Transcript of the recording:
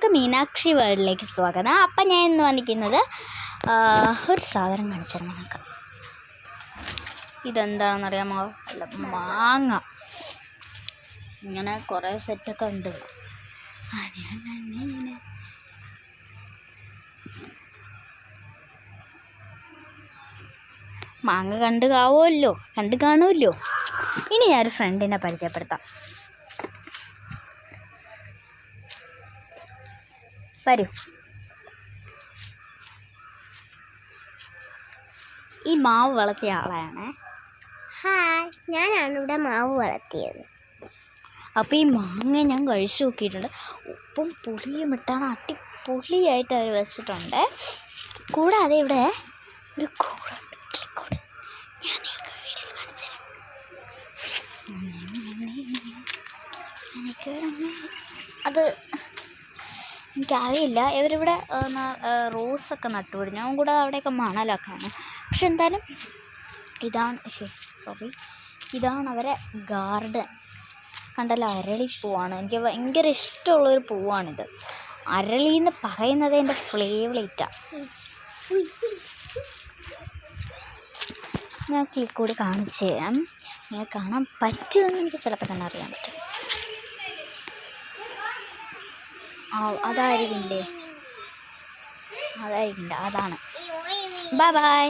എല്ലാവർക്കും മീനാക്ഷി വേൾഡിലേക്ക് സ്വാഗതം. അപ്പം ഞാൻ ഇന്ന് വന്നിരിക്കുന്നത് ഒരു സാധനം കാണിച്ചിരുന്നു നിങ്ങൾക്ക്. ഇതെന്താണെന്നറിയാമോ? അല്ല, മാങ്ങ. ഇങ്ങനെ കുറേ സെറ്റൊക്കെ ഉണ്ട്. മാങ്ങ കണ്ടു കാണുമല്ലോ. ഇനി ഞാനൊരു ഫ്രണ്ടിനെ പരിചയപ്പെടുത്താം. വരൂ. ഈ മാവ് വളർത്തിയ ആളാണ്. ഹായ്, ഞാനാണ് ഇവിടെ മാവ് വളർത്തിയത്. അപ്പോൾ ഈ മാങ്ങ ഞാൻ കഴിച്ചു നോക്കിയിട്ടുണ്ട്. ഉപ്പും പുളിയും ഇട്ടാണ് അടിപൊളിയായിട്ട് അവർ വെച്ചിട്ടുണ്ട്. കൂടാതെ ഇവിടെ ഒരു കൂടുണ്ട്, കിളിക്കൂട്. ഞാൻ നിങ്ങൾക്ക് വീഡിയോയിൽ കാണിച്ചു തരാം. അത് എനിക്കറിയില്ല. ഇവരിവിടെ റോസൊക്കെ നട്ടുപിടിഞ്ഞു. ഞാൻ കൂടെ അവിടെയൊക്കെ മണലൊക്കെയാണ്. പക്ഷെ എന്തായാലും ഇതാണ് അവരെ ഗാർഡൻ. കണ്ടല്ലോ, അരളിപ്പൂവാണ്. എനിക്ക് ഭയങ്കര ഇഷ്ടമുള്ളൊരു പൂവാണിത്. അരളി എന്ന് പറയുന്നത് എൻ്റെ ഫേവറേറ്റാണ്. ഞാൻ കിളിക്കൂടി കാണിച്ചു തരാം. ഇങ്ങനെ കാണാൻ പറ്റുമെന്ന് എനിക്ക് ചിലപ്പോൾ തന്നെ അറിയാൻ പറ്റും. അതായിരിക്കില്ലേ, അതാണ്. Bye bye.